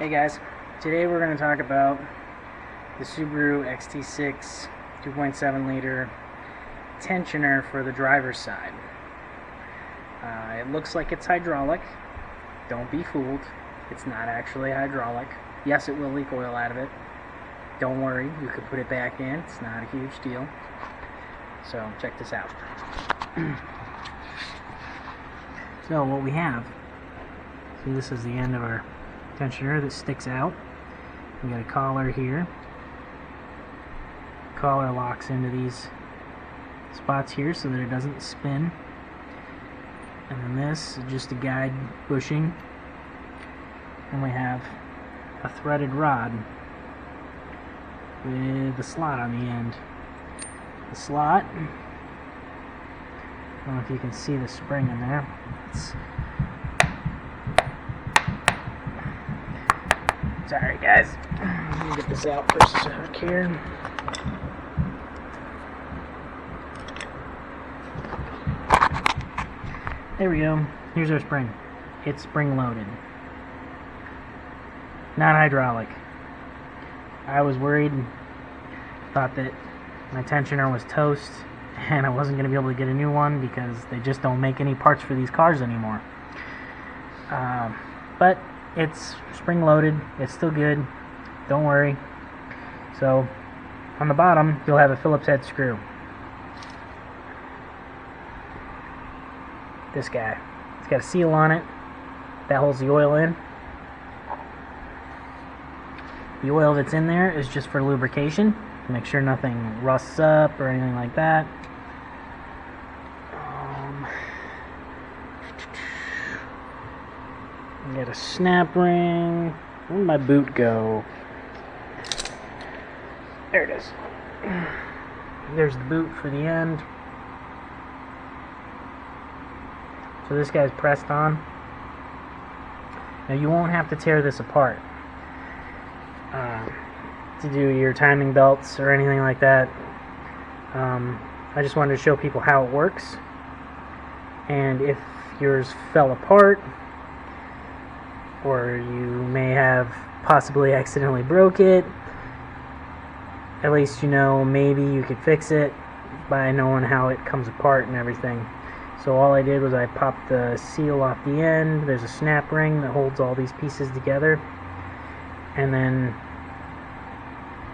Hey guys, today we're going to talk about the Subaru xt6 2.7 liter tensioner for the driver's side. It looks like it's hydraulic. Don't be fooled. It's not actually hydraulic. Yes, it will leak oil out of it. Don't worry, you can put it back in. It's not a huge deal. So check this out. So what we have, see, this is the end of our tensioner that sticks out. We got a collar here. Collar locks into these spots here so that it doesn't spin. And then this is just a guide bushing. And we have a threaded rod with a slot on the end. The slot, I don't know if you can see the spring in there. Sorry guys, let me get this out first here. There we go. Here's our spring. It's spring loaded. Not hydraulic. I was worried, thought that my tensioner was toast and I wasn't going to be able to get a new one because they just don't make any parts for these cars anymore. But it's spring loaded. It's still good. Don't worry. So on the bottom you'll have a Phillips head screw. This guy. It's got a seal on it that holds the oil in. The oil that's in there is just for lubrication. Make sure nothing rusts up or anything like that. Got a snap ring. Where'd my boot go? There it is. There's the boot for the end. So this guy's pressed on. Now you won't have to tear this apart to do your timing belts or anything like that. I just wanted to show people how it works. And if yours fell apart, or you may have possibly accidentally broke it, at least you know maybe you could fix it by knowing how it comes apart and everything. So all I did was I popped the seal off the end. There's a snap ring that holds all these pieces together, and then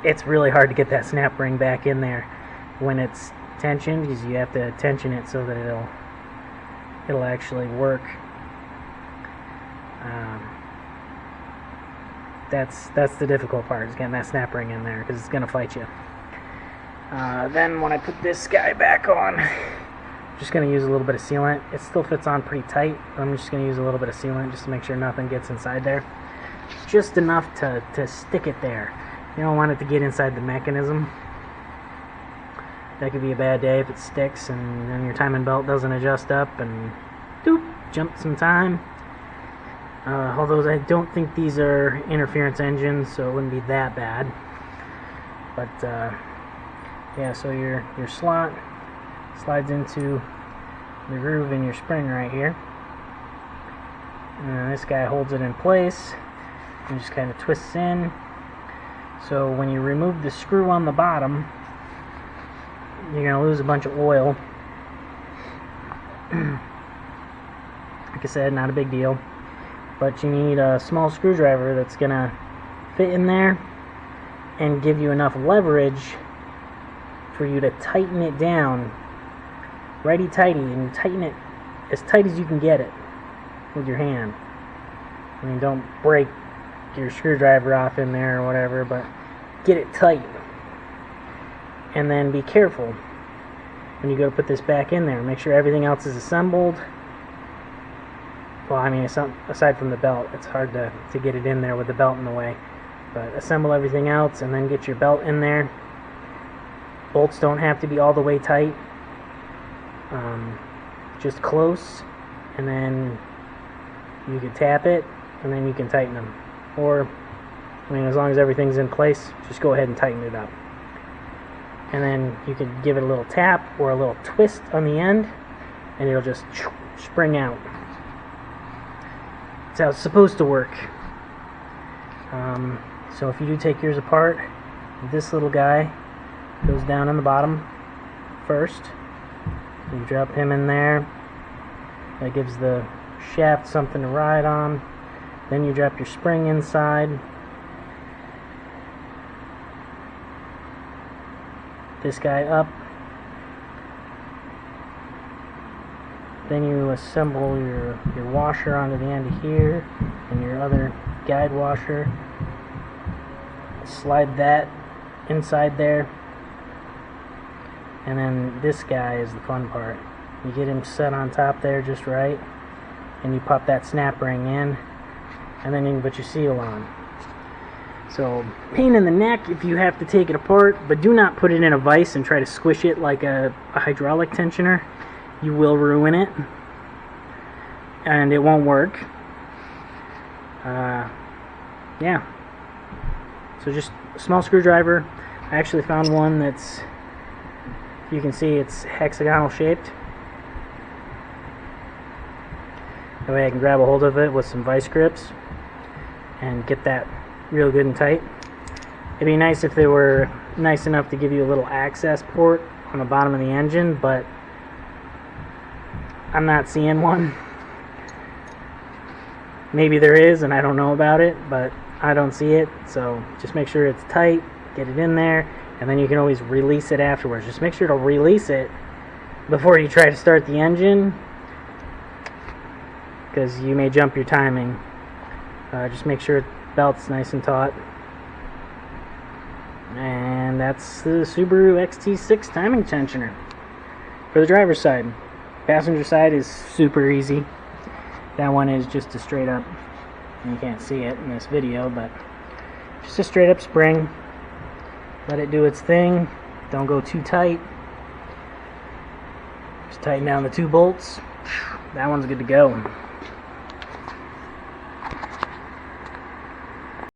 it's really hard to get that snap ring back in there when it's tensioned, because you have to tension it so that it'll actually work. That's the difficult part, is getting that snap ring in there, because it's going to fight you. Then when I put this guy back on, I'm just going to use a little bit of sealant. It still fits on pretty tight, but I'm just going to use a little bit of sealant just to make sure nothing gets inside there. Just enough to stick it there. You don't want it to get inside the mechanism. That could be a bad day if it sticks and then your timing belt doesn't adjust up and doop, jump some time. Although I don't think these are interference engines, so it wouldn't be that bad. But yeah, so your slot slides into the groove in your spring right here. And this guy holds it in place and just kind of twists in. So when you remove the screw on the bottom, you're going to lose a bunch of oil. Like I said, not a big deal. But you need a small screwdriver that's going to fit in there and give you enough leverage for you to tighten it down righty-tighty, and tighten it as tight as you can get it with your hand. I mean, don't break your screwdriver off in there or whatever, but get it tight. And then be careful when you go to put this back in there. Make sure everything else is assembled. Well, I mean, aside from the belt, it's hard to get it in there with the belt in the way. But assemble everything else and then get your belt in there. Bolts don't have to be all the way tight. Just close, and then you can tap it, and then you can tighten them. Or, I mean, as long as everything's in place, just go ahead and tighten it up. And then you can give it a little tap or a little twist on the end, and it'll just spring out. That's how it's supposed to work. So if you do take yours apart, this little guy goes down in the bottom first. You drop him in there. That gives the shaft something to ride on. Then you drop your spring inside. This guy up. Then you assemble your washer onto the end of here, and your other guide washer. Slide that inside there. And then this guy is the fun part. You get him set on top there just right, and you pop that snap ring in, and then you can put your seal on. So, pain in the neck if you have to take it apart, but do not put it in a vise and try to squish it like a hydraulic tensioner. You will ruin it, and it won't work. Yeah. So just a small screwdriver. I actually found one that's, you can see it's hexagonal shaped. That way I can grab a hold of it with some vice grips and get that real good and tight. It'd be nice if they were nice enough to give you a little access port on the bottom of the engine, but I'm not seeing one. Maybe there is and I don't know about it, but I don't see it. So just make sure it's tight, get it in there, and then you can always release it afterwards. Just make sure to release it before you try to start the engine, because you may jump your timing. Just make sure the belt's nice and taut. And that's the Subaru xt6 timing tensioner for the driver's side. Passenger side is super easy. That one is just a straight up, you can't see it in this video, but just a straight up spring. Let it do its thing. Don't go too tight. Just tighten down the 2 bolts. That one's good to go.